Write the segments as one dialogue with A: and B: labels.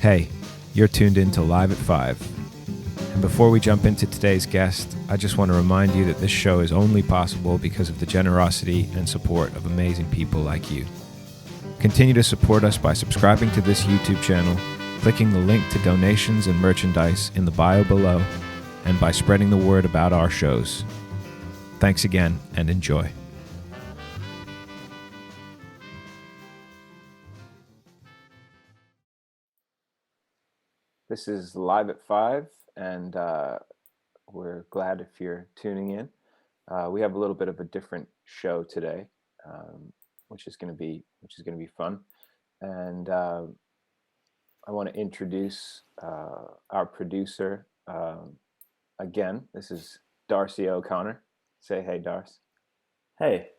A: Hey, you're tuned in to Live at 5. And before we jump into today's guest, I just want to remind you that this show is only possible because of the generosity and support of amazing people like you. Continue to support us by subscribing to this YouTube channel, clicking the link to donations and merchandise in the bio below, and by spreading the word about our shows. Thanks again, and enjoy. This is Live at 5, and we're glad if you're tuning in. We have a little bit of a different show today, which is going to be fun. And I want to introduce our producer again. This is Darcy O'Connor. Say hey, Darcy.
B: Hey.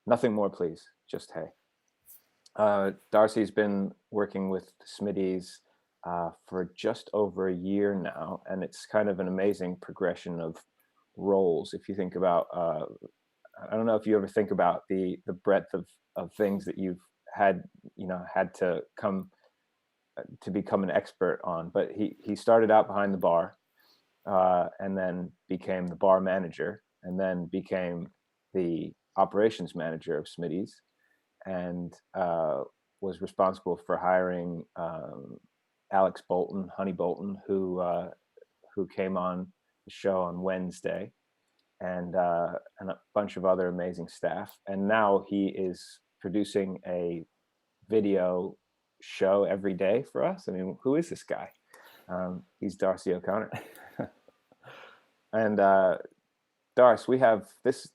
A: Nothing more, please. Just hey. Darcy's been working with Smitty's for just over a year now, and it's kind of an amazing progression of roles. If you think about, I don't know if you ever think about the breadth of things that you've had to come to become an expert on. But he started out behind the bar, and then became the bar manager, and then became the operations manager of Smitty's, and was responsible for hiring Alex Bolton, Honey Bolton, who came on the show on Wednesday, and a bunch of other amazing staff. And now he is producing a video show every day for us. I mean, who is this guy? He's Darcy O'Connor. And Darcy, we have this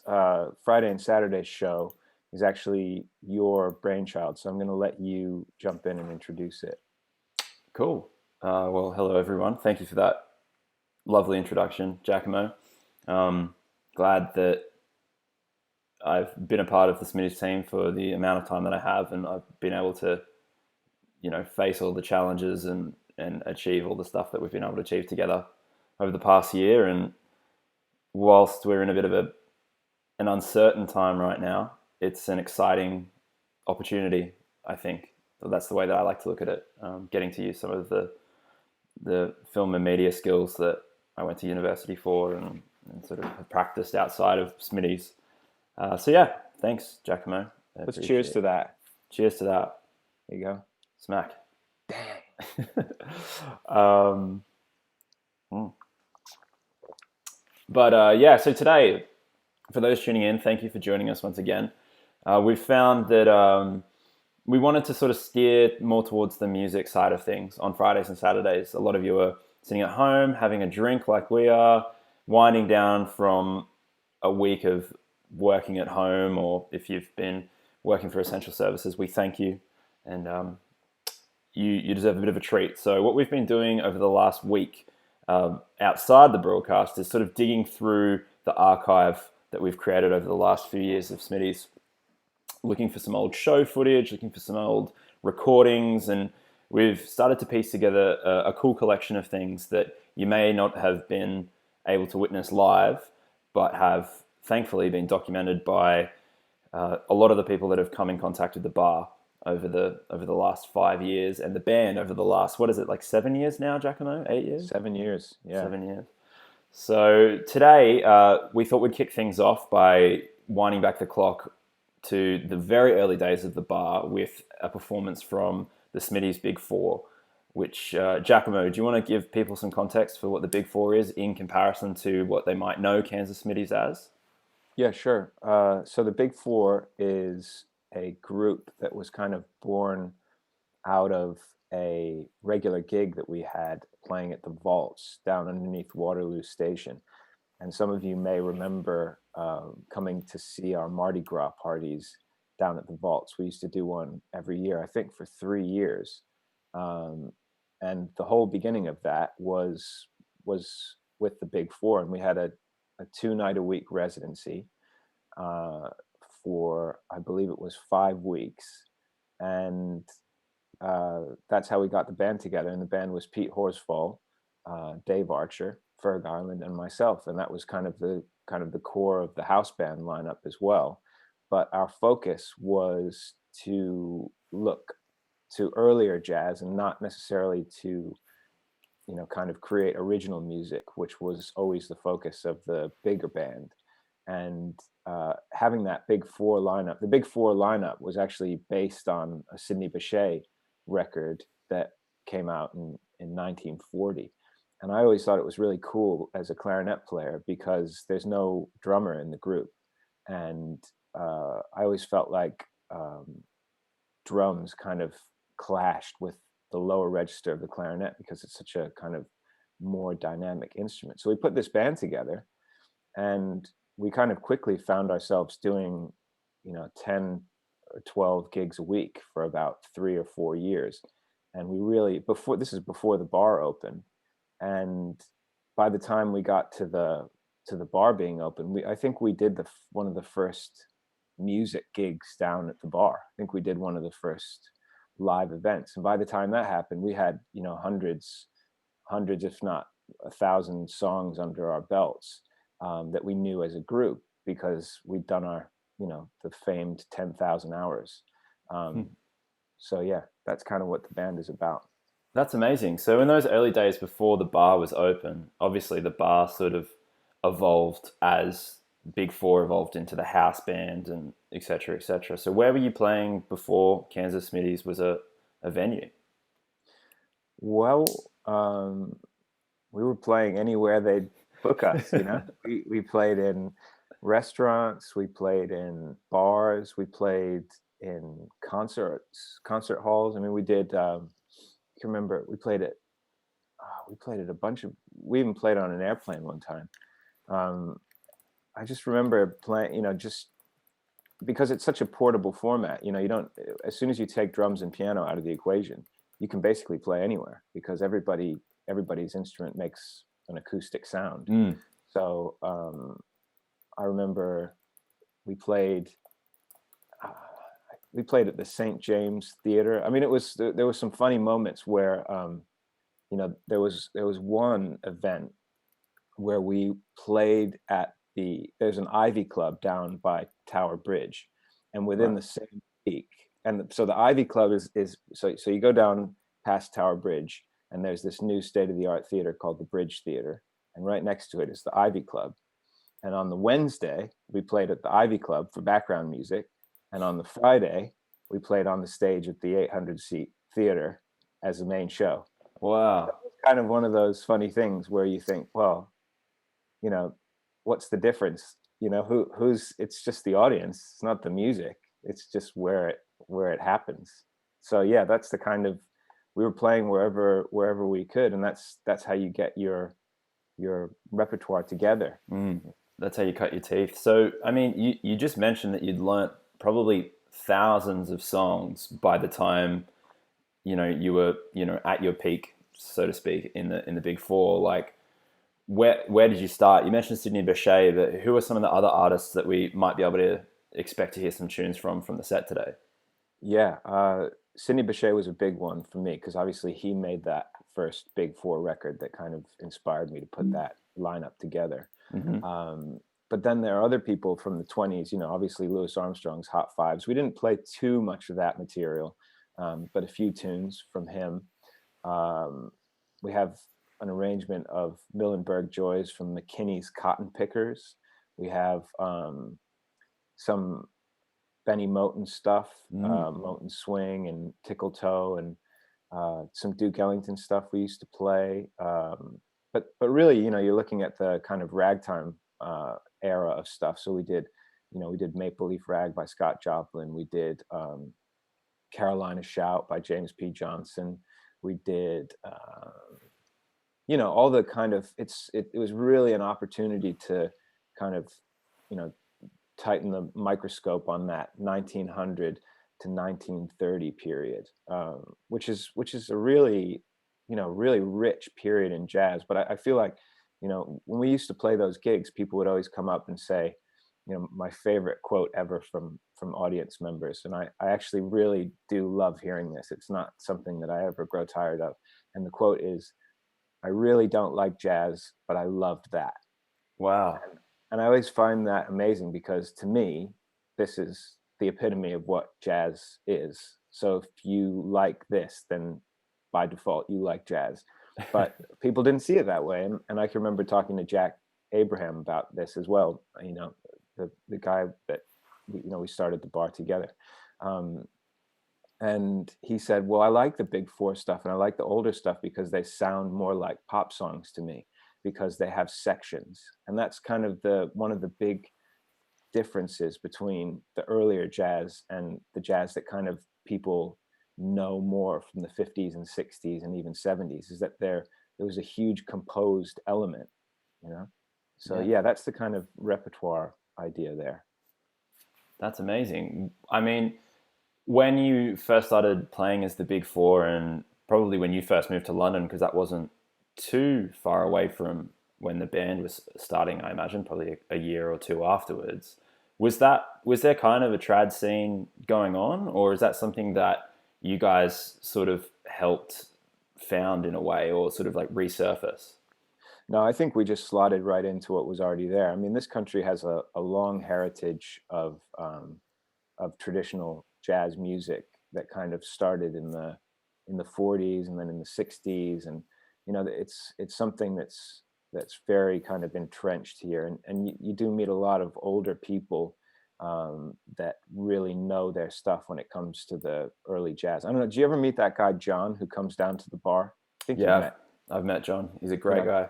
A: Friday and Saturday show is actually your brainchild, so I'm going to let you jump in and introduce it.
B: Cool. Well, hello everyone. Thank you for that lovely introduction, Giacomo. Glad that I've been a part of the Smitty's team for the amount of time that I have, and I've been able to, face all the challenges and achieve all the stuff that we've been able to achieve together over the past year. And whilst we're in a bit of an uncertain time right now, it's an exciting opportunity, I think. So that's the way that I like to look at it. Getting to use some of the film and media skills that I went to university for and sort of have practiced outside of Smitty's. So yeah, thanks, Giacomo.
A: Let's cheers to that.
B: Cheers to that.
A: There you go.
B: Smack.
A: Dang.
B: But yeah, so today, for those tuning in, thank you for joining us once again. We've found that we wanted to sort of steer more towards the music side of things on Fridays and Saturdays. A lot of you are sitting at home, having a drink like we are, winding down from a week of working at home, or if you've been working for essential services, we thank you. And you deserve a bit of a treat. So what we've been doing over the last week outside the broadcast is sort of digging through the archive that we've created over the last few years of Smitty's, looking for some old show footage, looking for some old recordings, and we've started to piece together a cool collection of things that you may not have been able to witness live, but have thankfully been documented by a lot of the people that have come in contact with the bar over the last 5 years, and the band over the last, 7 years now, Giacomo? 8 years?
A: 7 years, yeah.
B: 7 years. So today we thought we'd kick things off by winding back the clock to the very early days of the bar with a performance from the Smitty's Big Four, which, Giacomo, do you want to give people some context for what the Big Four is in comparison to what they might know Kansas Smitty's as?
A: Yeah, sure. So the Big Four is a group that was kind of born out of a regular gig that we had playing at the Vaults down underneath Waterloo Station. And some of you may remember coming to see our Mardi Gras parties down at the Vaults. We used to do one every year, I think for 3 years. And the whole beginning of that was with the Big Four. And we had a 2-night-a-week residency for, I believe it was 5 weeks. And that's how we got the band together. And the band was Pete Horsfall, Dave Archer, Ferg Ireland, and myself, and that was kind of the core of the house band lineup as well. But our focus was to look to earlier jazz and not necessarily to, kind of create original music, which was always the focus of the bigger band. And having that Big Four lineup, the Big Four lineup was actually based on a Sidney Bechet record that came out in 1940. And I always thought it was really cool as a clarinet player because there's no drummer in the group. And I always felt like drums kind of clashed with the lower register of the clarinet because it's such a kind of more dynamic instrument. So we put this band together, and we kind of quickly found ourselves doing, 10 or 12 gigs a week for about 3 or 4 years. And we really, this is before the bar opened. And by the time we got to the bar being open, I think we did one of the first music gigs down at the bar. I think we did one of the first live events. And by the time that happened, we had, hundreds, if not 1,000 songs under our belts that we knew as a group because we'd done our, the famed 10,000 hours. So yeah, that's kind of what the band is about.
B: That's amazing. So in those early days before the bar was open, obviously the bar sort of evolved as Big Four evolved into the house band and et cetera, et cetera. So where were you playing before Kansas Smitty's was a venue?
A: Well, we were playing anywhere they'd book us, we played in restaurants, we played in bars, we played in concert halls. I mean, we did, I can remember we played at a bunch of, we even played on an airplane one time. I just remember playing, just because it's such a portable format, you don't, as soon as you take drums and piano out of the equation, you can basically play anywhere because everybody's instrument makes an acoustic sound. So I remember we played at the St. James Theater. I mean, there was some funny moments where there was one event where we played at there's an Ivy Club down by Tower Bridge, and within the same week, and so the Ivy Club is so you go down past Tower Bridge, and there's this new state-of-the-art theater called the Bridge Theater, and right next to it is the Ivy Club. And on the Wednesday, we played at the Ivy Club for background music, and on the Friday, we played on the stage at the 800-seat theater as the main show.
B: Wow.
A: So it's kind of one of those funny things where you think, well, what's the difference? Who's it's just the audience. It's not the music. It's just where it happens. So yeah, that's the kind of, we were playing wherever we could, and that's how you get your repertoire together.
B: That's how you cut your teeth. So I mean, you just mentioned that you'd learnt probably thousands of songs by the time you were at your peak, so to speak, in the Big Four. Like, where did you start? You mentioned Sidney Bechet, but who are some of the other artists that we might be able to expect to hear some tunes from the set today?
A: Yeah, Sidney Bechet was a big one for me because obviously he made that first Big Four record that kind of inspired me to put that lineup together. But then there are other people from the 20s, obviously Louis Armstrong's Hot Fives. We didn't play too much of that material, but a few tunes from him. We have an arrangement of Millenberg Joys from McKinney's Cotton Pickers. We have some Benny Moten stuff, Moten Swing and Tickle Toe, and some Duke Ellington stuff we used to play. But really, you're looking at the kind of ragtime era of stuff. So we did Maple Leaf Rag by Scott Joplin. We did Carolina Shout by James P. Johnson. We did all the kind of, it was really an opportunity to kind of tighten the microscope on that 1900 to 1930 period, which is a really really rich period in jazz. But I feel like when we used to play those gigs, people would always come up and say, my favorite quote ever from audience members, and I actually really do love hearing this. It's not something that I ever grow tired of, and the quote is, "I really don't like jazz, but I loved that."
B: Wow.
A: And I always find that amazing because to me, this is the epitome of what jazz is. So if you like this, then by default you like jazz. But people didn't see it that way, and I can remember talking to Jack Abraham about this as well. The guy that we started the bar together. And he said, well, I like the big four stuff and I like the older stuff because they sound more like pop songs to me, because they have sections. And that's kind of one of the big differences between the earlier jazz and the jazz that kind of people know more from the 50s and 60s and even 70s, is that there was a huge composed element, So yeah, that's the kind of repertoire idea there.
B: That's amazing. I mean, when you first started playing as the Big Four, and probably when you first moved to London, because that wasn't too far away from when the band was starting, I imagine, probably a year or two afterwards. Was there kind of a trad scene going on, or is that something that you guys sort of helped found in a way, or sort of like resurface?
A: No, I think we just slotted right into what was already there. I mean, this country has a long heritage of traditional jazz music that kind of started in the 40s and then in the 60s, and it's something that's very kind of entrenched here, and you do meet a lot of older people that really know their stuff when it comes to the early jazz. I don't know, do you ever meet that guy John who comes down to the bar? I think you've met.
B: I've met John. He's a great guy.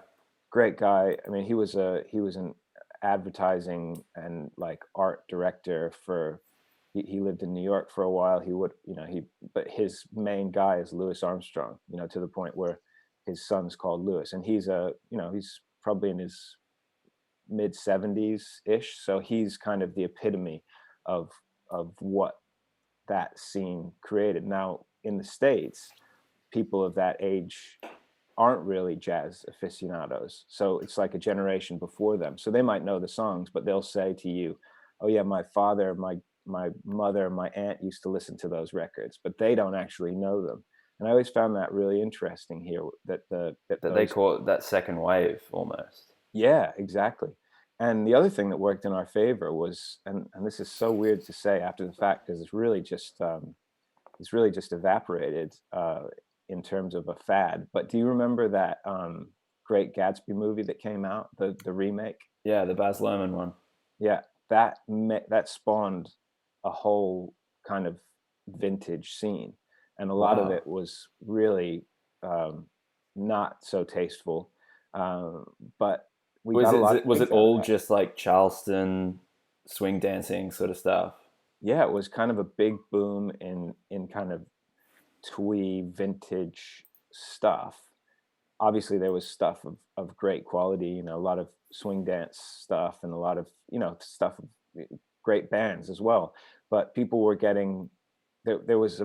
A: Great guy. I mean, he was an advertising and like art director for. He lived in New York for a while. But his main guy is Louis Armstrong. To the point where his son's called Louis, and he's probably in his mid 70s ish. So he's kind of the epitome of what that scene created. Now in the States, people of that age aren't really jazz aficionados, so it's like a generation before them, so they might know the songs, but they'll say to you, oh yeah, my father, my mother, my aunt used to listen to those records, but they don't actually know them. And I always found that really interesting here, that
B: they call it that second wave almost.
A: Yeah, exactly. And the other thing that worked in our favor was, and this is so weird to say after the fact, because it's really just evaporated in terms of a fad. But do you remember that Great Gatsby movie that came out, the remake?
B: Yeah, the Baz Luhrmann one.
A: Yeah, that spawned a whole kind of vintage scene, and a lot of it was really not so tasteful. But we got a lot.
B: Was it all just like Charleston swing dancing sort of stuff?
A: Yeah, it was kind of a big boom in kind of twee vintage stuff. Obviously there was stuff of great quality, a lot of swing dance stuff and a lot of, stuff of great bands as well. But people were getting, there was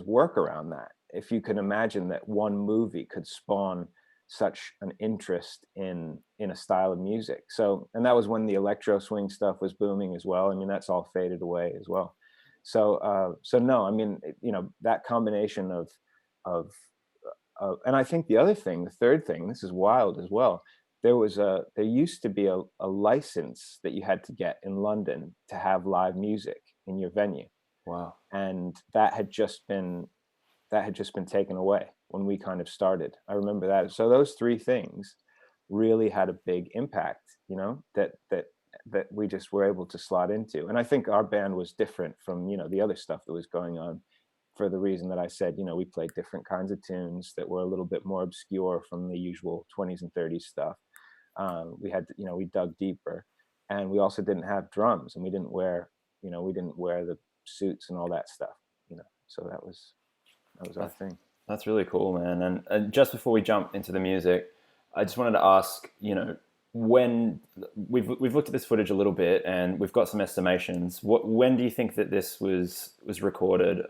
A: work around that. If you can imagine that one movie could spawn such an interest in a style of music. So, and that was when the electro swing stuff was booming as well. I mean, that's all faded away as well. So no, I mean, that combination of and I think the third thing, this is wild as well. There used to be a license that you had to get in London to have live music in your venue.
B: Wow.
A: And that had just been taken away when we kind of started. I remember that. So those three things really had a big impact, that we just were able to slot into. And I think our band was different from, the other stuff that was going on, for the reason that I said, we played different kinds of tunes that were a little bit more obscure from the usual 20s and 30s stuff. We had, we dug deeper, and we also didn't have drums, and we didn't wear the suits and all that stuff, so that was our thing.
B: That's really cool, man. And just before we jump into the music, I just wanted to ask, when we've looked at this footage a little bit and we've got some estimations, when do you think that this was recorded?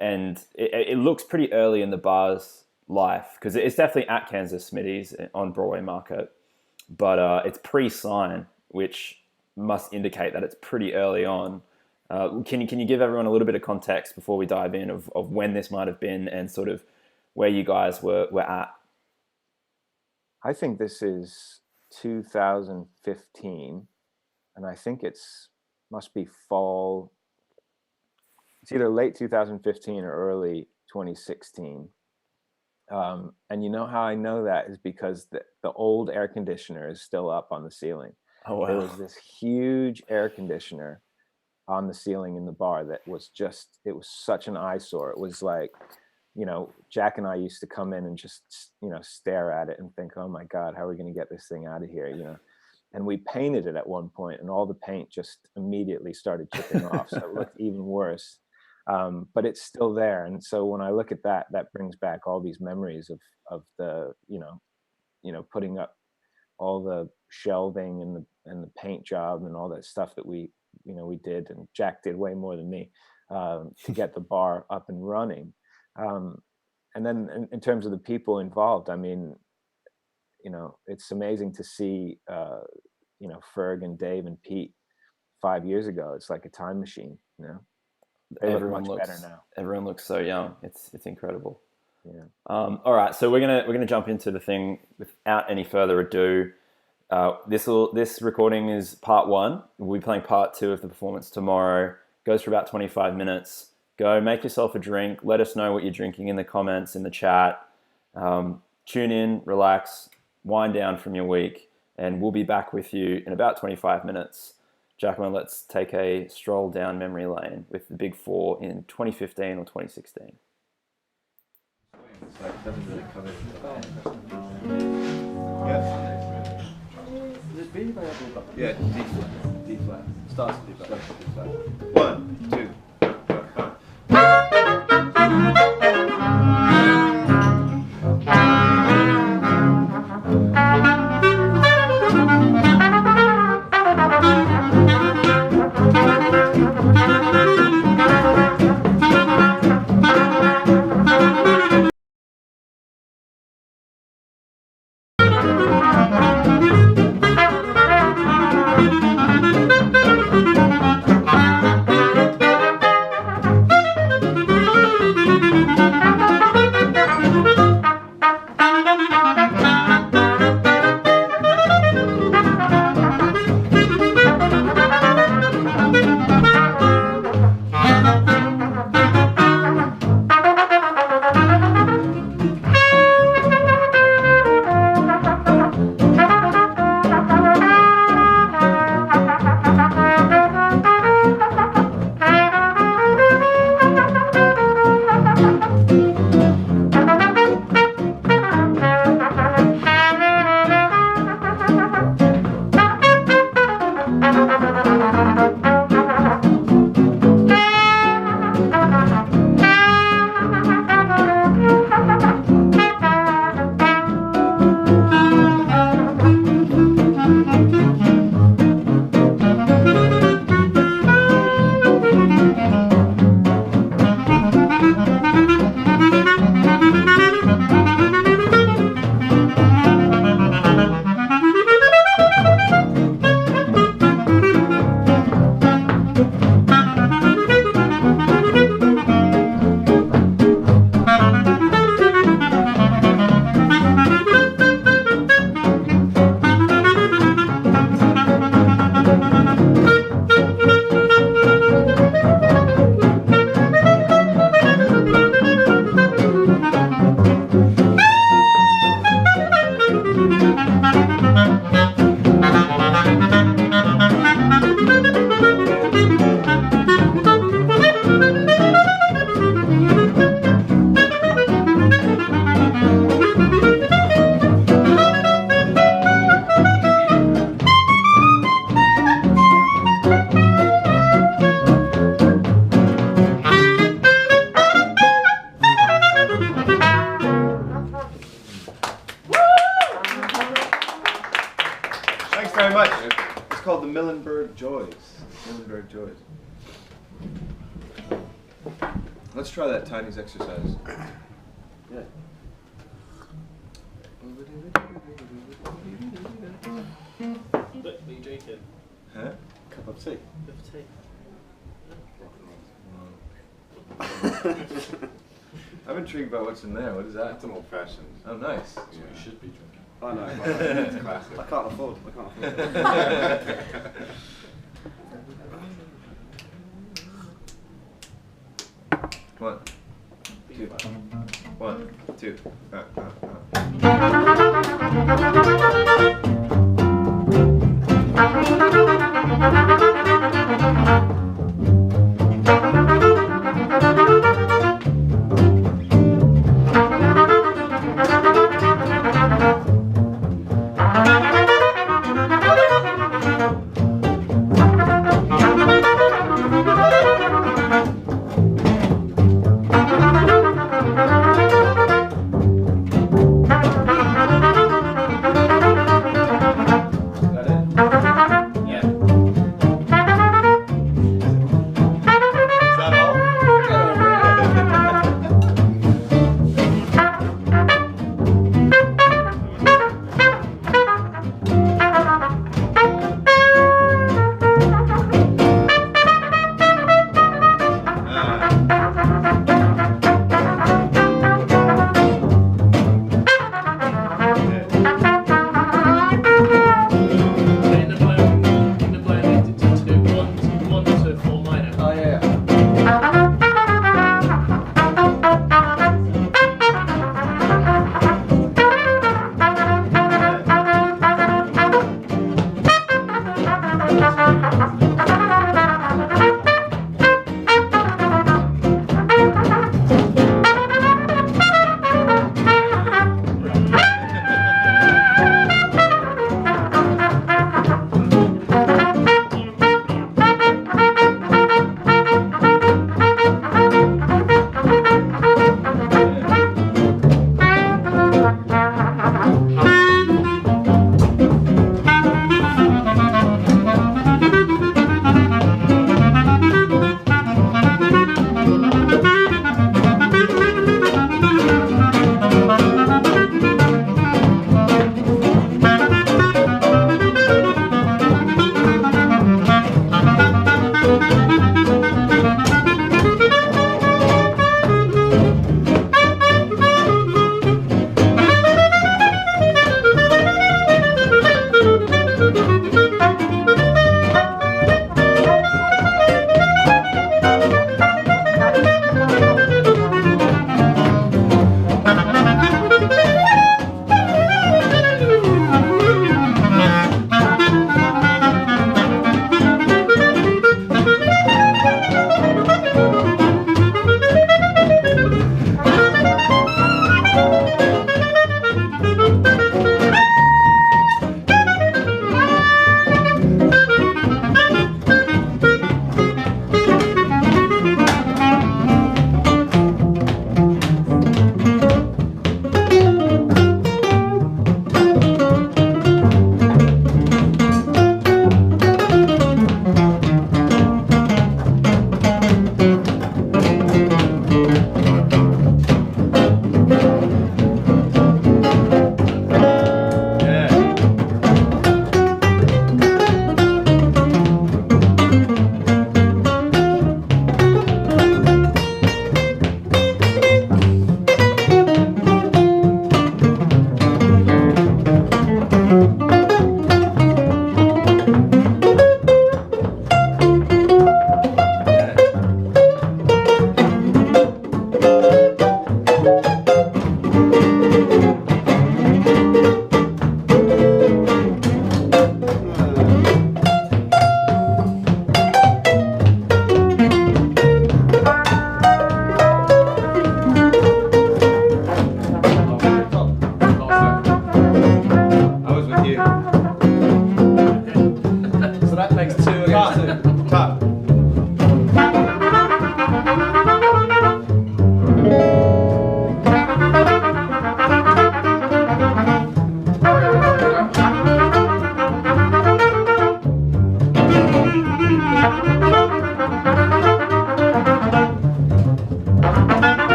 B: And it looks pretty early in the bar's life, because it's definitely at Kansas Smitty's on Broadway Market, but it's pre-sign, which must indicate that it's pretty early on. Can you give everyone a little bit of context before we dive in of when this might have been and sort of where you guys were at?
A: I think this is 2015, and I think must be fall. It's either late 2015 or early 2016. And you know how I know that is because the old air conditioner is still up on the ceiling.
B: Oh, wow.
A: There was this huge air conditioner on the ceiling in the bar that was just, it was such an eyesore. It was like, you know, Jack and I used to come in and just, you know, stare at it and think, oh my God, how are we going to get this thing out of here? You know, and we painted it at one point and all the paint just immediately started chipping off. So it looked even worse. But it's still there. And so when I look at that, that brings back all these memories of the, you know, putting up all the shelving and the paint job and all that stuff that we did, and Jack did way more than me, to get the bar up and running. And then in terms of the people involved, I mean, you know, it's amazing to see, you know, Ferg and Dave and Pete 5 years ago. It's like a time machine, you know. They look much better now. Everyone looks so young. It's incredible. Yeah.
B: All right, so we're gonna jump into the thing without any further ado. This recording is part 1. We'll be playing part 2 of the performance tomorrow. Goes for about 25 minutes. Go make yourself a drink. Let us know what you're drinking in the comments, in the chat. Tune in, relax, wind down from your week, and we'll be back with you in about 25 minutes. Giacomo, let's take a stroll down memory lane with the Big Four in 2015 or 2016.
C: Yeah, D flat. D flat. Starts with D flat. D flat. 1, 2. Let's try that Tiny's exercise. Yeah.
D: What are you drinking?
C: Huh?
D: Cup of tea.
C: I'm intrigued by what's in there. What is that?
E: It's an old fashioned.
C: Oh, nice.
E: That's what you should be drinking.
D: I know.
E: It's classic.
D: I can't afford it.
C: 1, 2, 1, 2.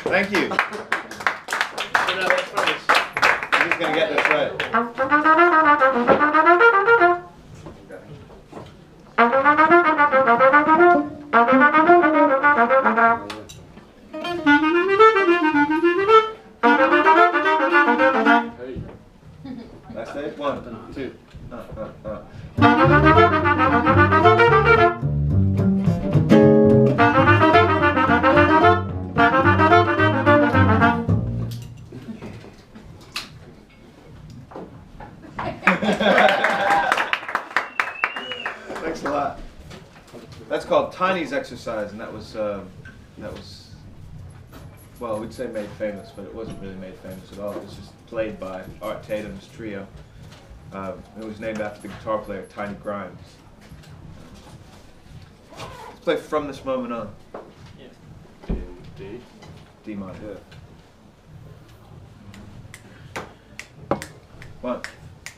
C: Thank you. I'm just going to get this right. Last day. 1, 2. Thanks a lot. That's called Tiny's exercise, and that was well, we'd say made famous, but it wasn't really made famous at all. It was just played by Art Tatum's trio. It was named after the guitar player Tiny Grimes. Let's play from this moment on.
D: Yeah. D.
C: D minor.
D: Yeah.
C: 1,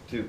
C: 2.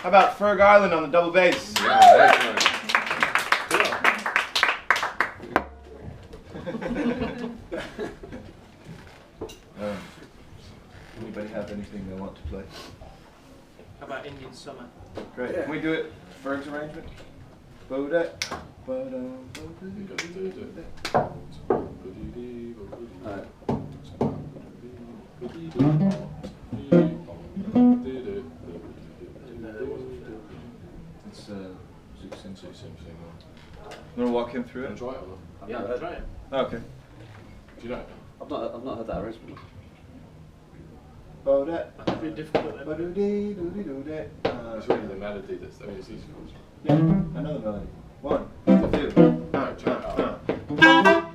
C: How about Ferg Island on the double bass?
E: Yeah, excellent.
C: Anybody have anything they want to play?
D: How about Indian Summer?
C: Great.
E: Yeah.
C: Can we do it Ferg's arrangement? Bo-da, bo-da, It's Zook Sim Sim Sim. You want to walk him through it?
E: Enjoy it or not?
D: Yeah, try it.
C: Okay.
E: Do you know it?
F: I've not heard that arrangement.
C: Bo-da,
D: That's a bit difficult then.
C: bo-do-dee, do-dee-do-dee.
E: It's really the melody that's, I mean, it's easy for us.
C: Yeah, another melody. 1, 2.
E: Alright, check it out.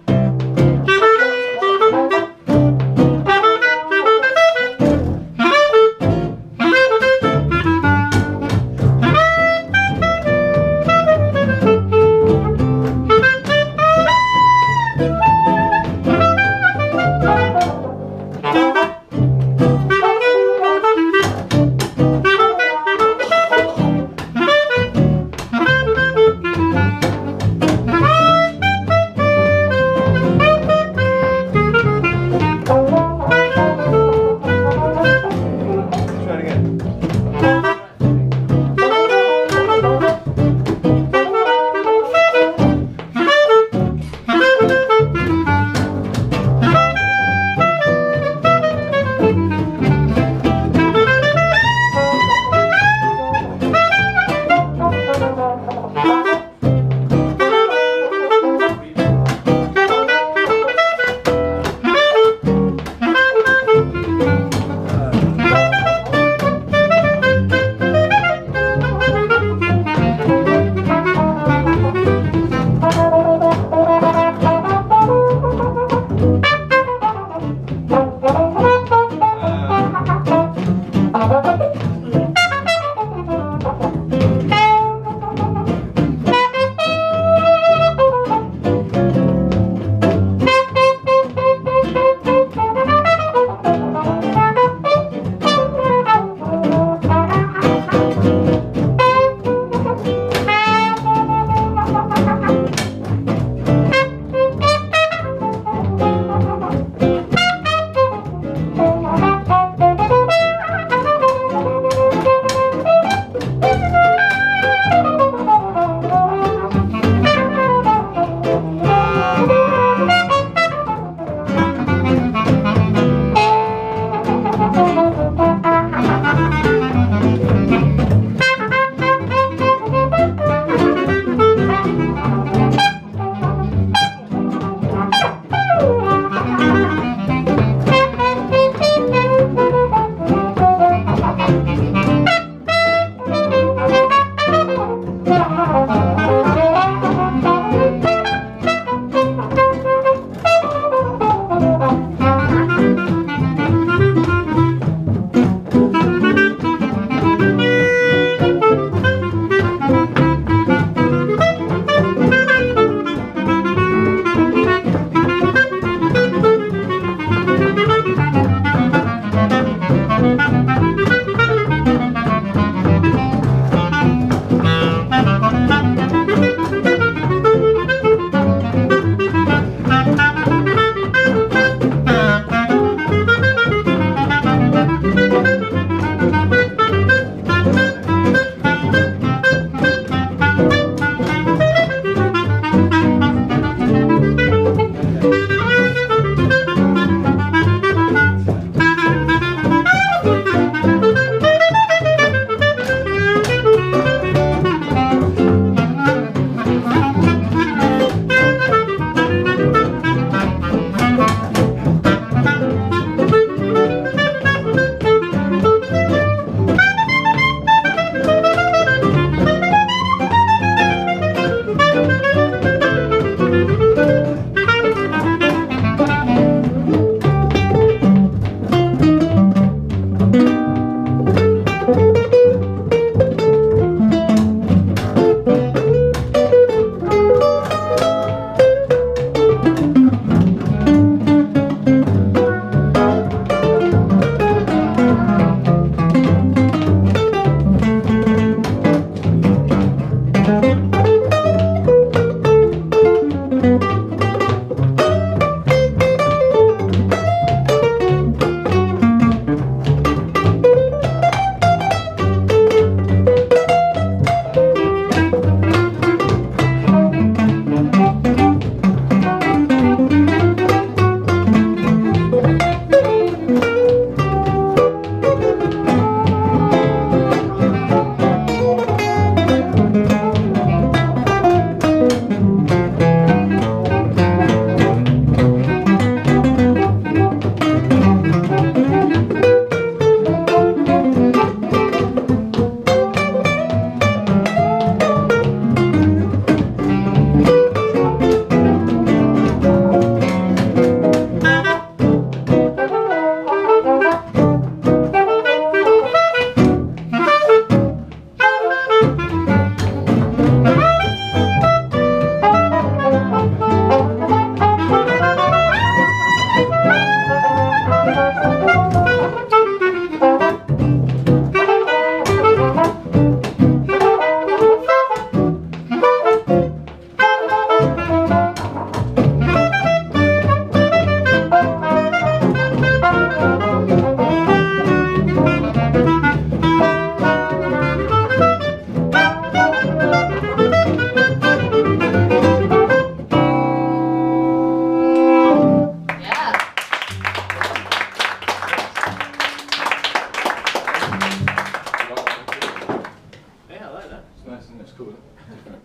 E: cool. Isn't it?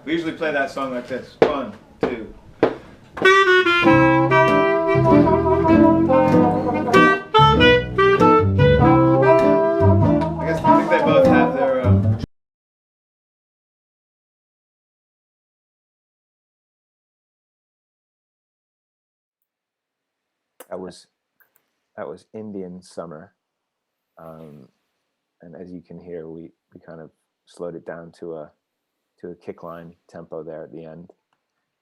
C: We usually play that song like this. 1, 2. I think they both have their.
A: That was Indian Summer, and as you can hear, we kind of slowed it down to a kickline tempo there at the end.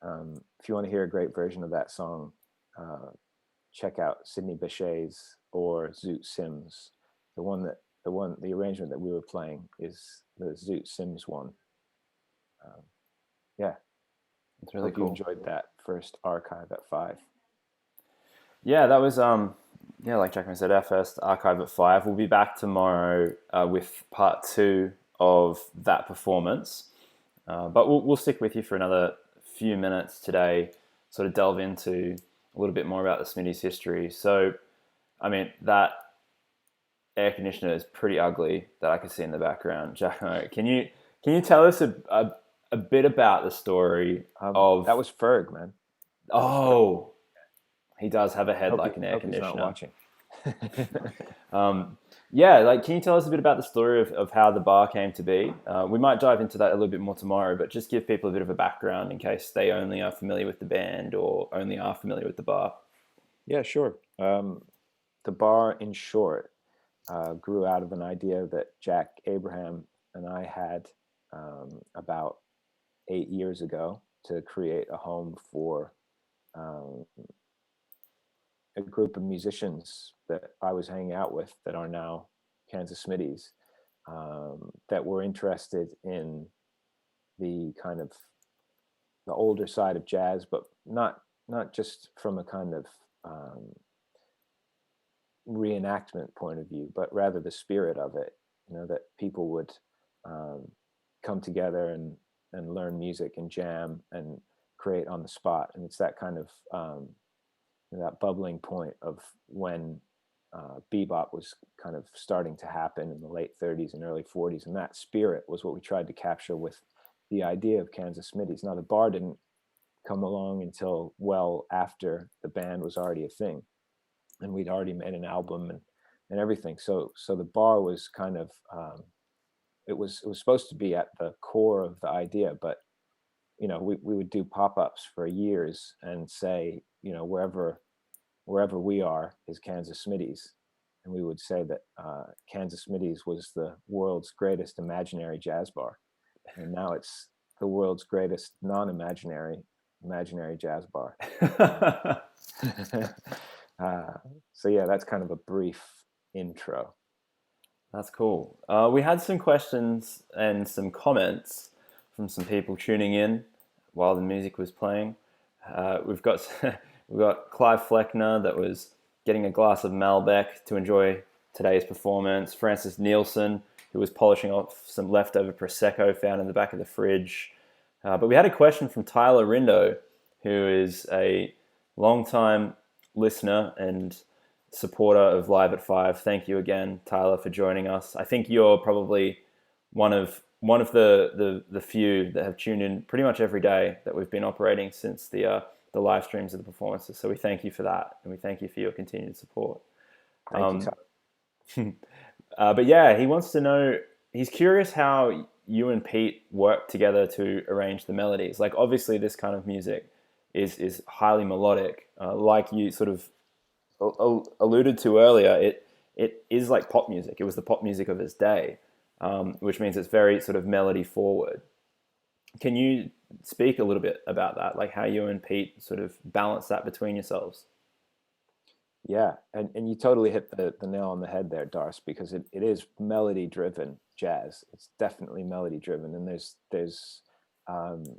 A: If you want to hear a great version of that song, check out Sidney Bechet's or Zoot Sims. The arrangement that we were playing is the Zoot Sims one. Yeah,
B: It's really
A: hope
B: cool.
A: you enjoyed that first archive at 5.
B: Yeah, that was like Giacomo said, our first archive at 5. We'll be back tomorrow with part 2 of that performance. But we'll stick with you for another few minutes today, sort of delve into a little bit more about the Smitty's history. So, I mean, that air conditioner is pretty ugly that I can see in the background. Giacomo, can you tell us a bit about the story of...
A: That was Ferg, man.
B: Oh, he does have a head like an air
A: hope he's
B: conditioner.
A: not watching.
B: Yeah, like, can you tell us a bit about the story of how the bar came to be? We might dive into that a little bit more tomorrow, but just give people a bit of a background in case they only are familiar with the band or only are familiar with the bar.
A: Yeah, sure. The bar, in short, grew out of an idea that Jack Abraham and I had about 8 years ago to create a home for a group of musicians that I was hanging out with that are now Kansas Smitties, that were interested in the kind of the older side of jazz, but not just from a kind of reenactment point of view, but rather the spirit of it. That people would come together and learn music and jam and create on the spot. And it's that kind of that bubbling point of when bebop was kind of starting to happen in the late 30s and early 40s, and that spirit was what we tried to capture with the idea of Kansas Smitties. Now, the bar didn't come along until well after the band was already a thing, and we'd already made an album and everything. So the bar was kind of it was supposed to be at the core of the idea, but we would do pop-ups for years and say, wherever we are is Kansas Smitties. And we would say that Kansas Smitties was the world's greatest imaginary jazz bar. And now it's the world's greatest non-imaginary jazz bar. So yeah, that's kind of a brief intro.
B: That's cool. We had some questions and some comments from some people tuning in while the music was playing. We've got Clive Fleckner that was getting a glass of Malbec to enjoy today's performance. Francis Nielsen, who was polishing off some leftover Prosecco found in the back of the fridge. But we had a question from Tyler Rindo, who is a long-time listener and supporter of Live at 5. Thank you again, Tyler, for joining us. I think you're probably one of the few that have tuned in pretty much every day that we've been operating since the live streams of the performances. So we thank you for that, and we thank you for your continued support.
A: Thank you,
B: Tyler. But yeah, he wants to know, he's curious how you and Pete work together to arrange the melodies. Like, obviously this kind of music is highly melodic. Like you sort of alluded to earlier, it is like pop music. It was the pop music of its day, which means it's very sort of melody forward. Can you speak a little bit about that, like how you and Pete sort of balance that between yourselves?
A: Yeah, and you totally hit the nail on the head there, Darce, because it is melody driven jazz. It's definitely melody driven, and there's and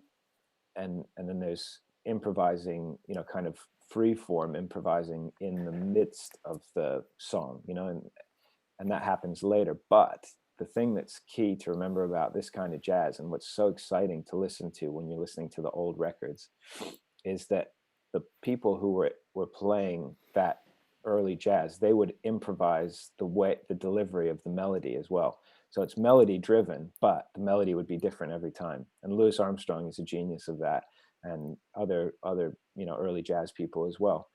A: then there's improvising, kind of free form improvising in the midst of the song, and that happens later. But the thing that's key to remember about this kind of jazz, and what's so exciting to listen to when you're listening to the old records, is that the people who were playing that early jazz, they would improvise the delivery of the melody as well. So it's melody driven, but the melody would be different every time. And Louis Armstrong is a genius of that, and other early jazz people as well.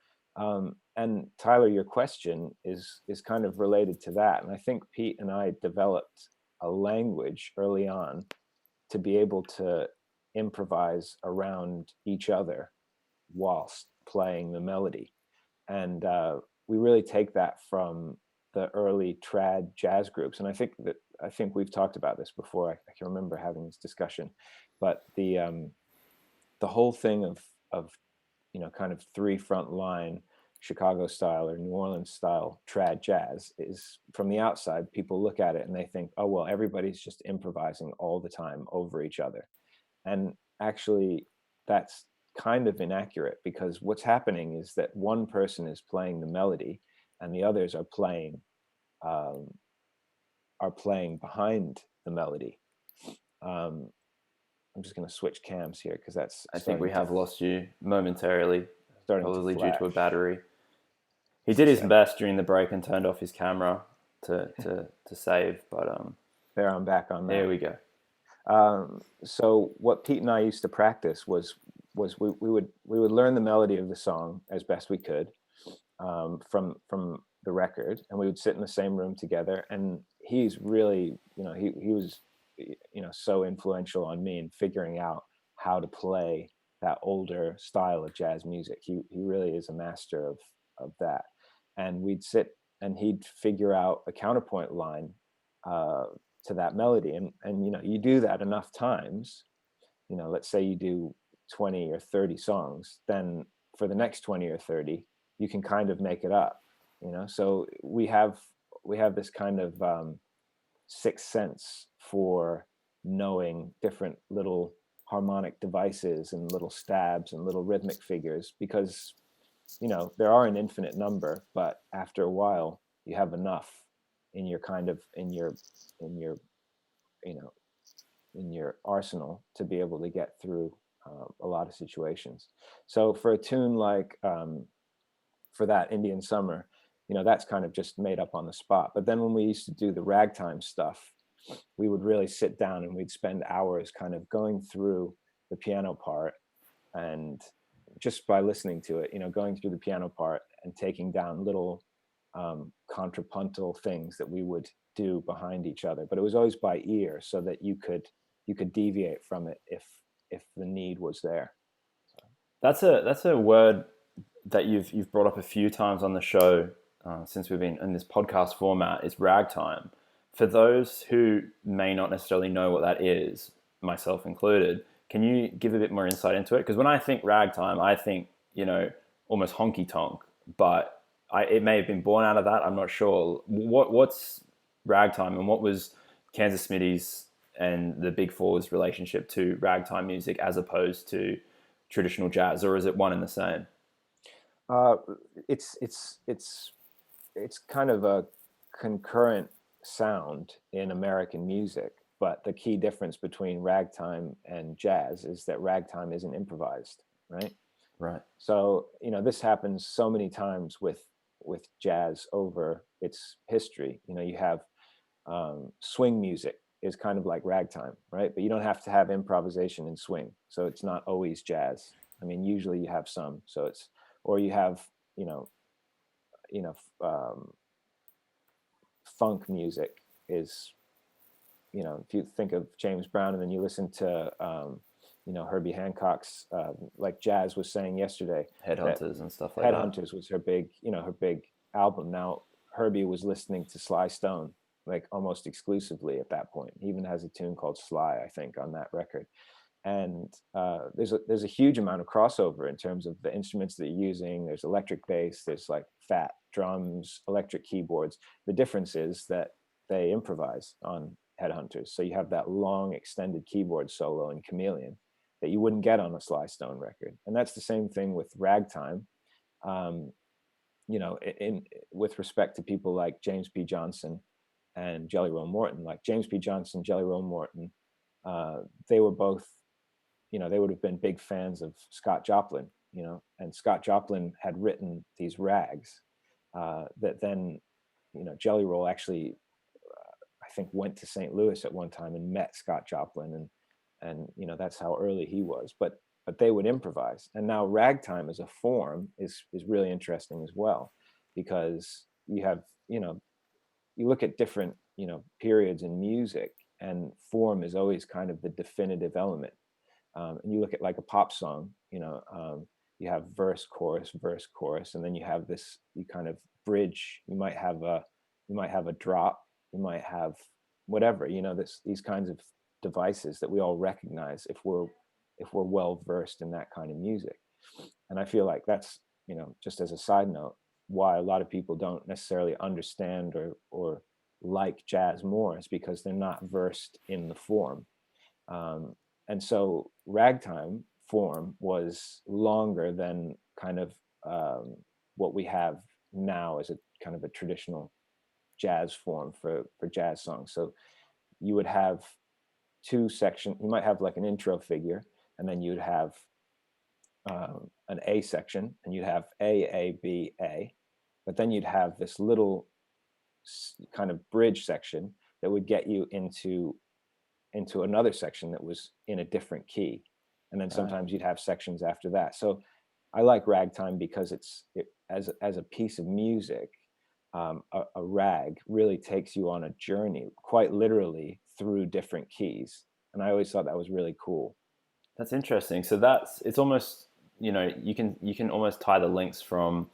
A: And Tyler, your question is kind of related to that. And I think Pete and I developed a language early on to be able to improvise around each other whilst playing the melody. And we really take that from the early trad jazz groups. And I think we've talked about this before. I can remember having this discussion, but the whole thing of kind of three front line Chicago style or New Orleans style trad jazz is, from the outside, people look at it and they think, oh, well, everybody's just improvising all the time over each other. And actually that's kind of inaccurate, because what's happening is that one person is playing the melody and the others are playing behind the melody. I'm just going to switch cams here because
B: I think we have lost you momentarily, probably due to a battery. He did his best during the break and turned off his camera to save, but
A: there, I'm back on that.
B: There we go.
A: So what Pete and I used to practice was we would learn the melody of the song as best we could from the record, and we would sit in the same room together. And he's really, he was, so influential on me in figuring out how to play that older style of jazz music. He really is a master of that. And we'd sit and he'd figure out a counterpoint line to that melody. And you do that enough times, let's say you do 20 or 30 songs, then for the next 20 or 30, you can kind of make it up, So we have this kind of sixth sense for knowing different little harmonic devices and little stabs and little rhythmic figures, because there are an infinite number, but after a while you have enough in your arsenal to be able to get through a lot of situations. So for a tune like for that Indian Summer, that's kind of just made up on the spot. But then when we used to do the ragtime stuff, we would really sit down and we'd spend hours kind of going through the piano part, and just by listening to it, going through the piano part and taking down little contrapuntal things that we would do behind each other. But it was always by ear, so that you could deviate from it if the need was there. So.
B: That's a word that you've brought up a few times on the show since we've been in this podcast format, is ragtime. For those who may not necessarily know what that is, myself included, can you give a bit more insight into it? Because when I think ragtime, I think, almost honky tonk, but it may have been born out of that. I'm not sure. What's ragtime, and what was Kansas Smitty's and the Big Four's relationship to ragtime music as opposed to traditional jazz, or is it one and the same?
A: It's kind of a concurrent sound in American music, but the key difference between ragtime and jazz is that ragtime isn't improvised, right?
B: Right.
A: So this happens so many times with jazz over its history. You have swing music is kind of like ragtime, right? But you don't have to have improvisation in swing, so it's not always jazz. I mean, usually you have some, so it's, or you have funk music is, if you think of James Brown and then you listen to Herbie Hancock's, like Jazz was saying yesterday,
B: Headhunters and stuff like that.
A: Headhunters was her big album. Now Herbie was listening to Sly Stone like almost exclusively at that point. He even has a tune called Sly, I think, on that record. And there's a huge amount of crossover in terms of the instruments that you're using. There's electric bass, there's like fat drums, electric keyboards. The difference is that they improvise on Headhunters. So you have that long extended keyboard solo in Chameleon that you wouldn't get on a Sly Stone record. And that's the same thing with ragtime. With respect to people like James P. Johnson and Jelly Roll Morton, like James P. Johnson, Jelly Roll Morton, they were both, they would have been big fans of Scott Joplin, and Scott Joplin had written these rags that then, Jelly Roll actually I think went to St. Louis at one time and met Scott Joplin, and you know, that's how early he was. But they would improvise. And now ragtime as a form is really interesting as well, because you have, you know, you look at different, you know, periods in music, and form is always kind of the definitive element. And you look at like a pop song, you know, you have verse, chorus, and then you have this, you kind of bridge. You might have a drop, you might have whatever, you know, these kinds of devices that we all recognize if we're well versed in that kind of music. And I feel like that's, you know, just as a side note, why a lot of people don't necessarily understand or like jazz more, is because they're not versed in the form. And so ragtime form was longer than kind of what we have now as a kind of a traditional jazz form for jazz songs. So you would have two sections. You might have like an intro figure, and then you'd have an A section, and you'd have A, B, A. But then you'd have this little kind of bridge section that would get you into another section that was in a different key. And then sometimes you'd have sections after that. So I like ragtime because as a piece of music, a rag really takes you on a journey, quite literally, through different keys. And I always thought that was really cool.
B: That's interesting. So it's almost, you know, you can almost tie the links from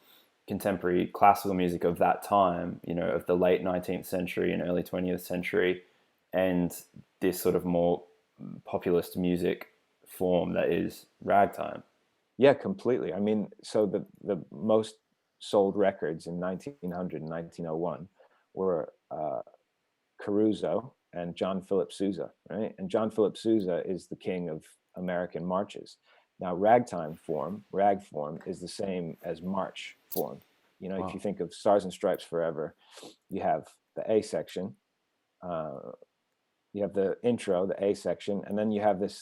B: contemporary classical music of that time, you know, of the late 19th century and early 20th century, and this sort of more populist music form that is ragtime.
A: Yeah, completely. I mean, so the most sold records in 1900 and 1901 were Caruso and John Philip Sousa, right? And John Philip Sousa is the king of American marches. Now, ragtime form, rag form, is the same as march form. You know, If you think of Stars and Stripes Forever, you have the A section, you have the intro, the A section, and then you have the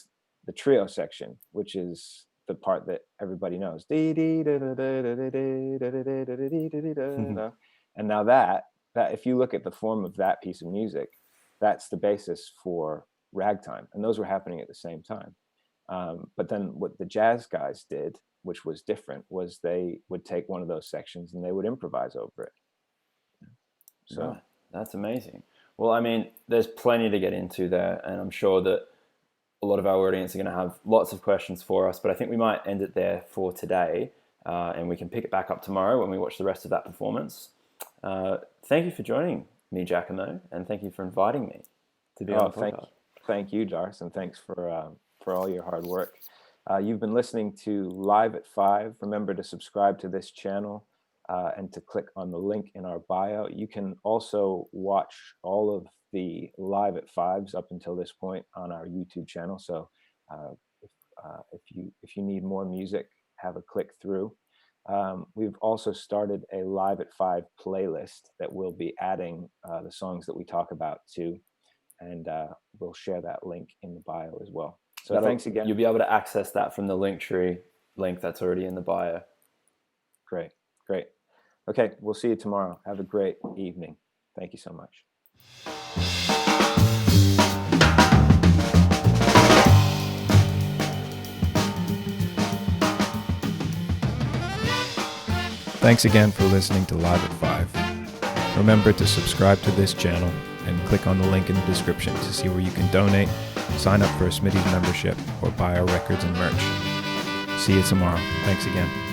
A: trio section, which is the part that everybody knows. And now that if you look at the form of that piece of music, that's the basis for ragtime, and those were happening at the same time. But then what the jazz guys did, which was different, was they would take one of those sections and they would improvise over it. So
B: that's amazing. Well, I mean, there's plenty to get into there, and I'm sure that a lot of our audience are going to have lots of questions for us, but I think we might end it there for today, and we can pick it back up tomorrow when we watch the rest of that performance. Thank you for joining me, Giacomo, and thank you for inviting me to be on the podcast.
A: Thank you, Darcy, and thanks for all your hard work. You've been listening to Live at 5. Remember to subscribe to this channel and to click on the link in our bio. You can also watch all of the Live at 5s up until this point on our YouTube channel. So if you need more music, have a click through. We've also started a Live at 5 playlist that we'll be adding the songs that we talk about to, and we'll share that link in the bio as well. So thanks again.
B: You'll be able to access that from the Linktree link that's already in the bio.
A: Great. Okay, we'll see you tomorrow. Have a great evening. Thank you so much.
G: Thanks again for listening to Live at 5. Remember to subscribe to this channel and click on the link in the description to see where you can donate, sign up for a Smitty's membership, or buy our records and merch. See you tomorrow. Thanks again.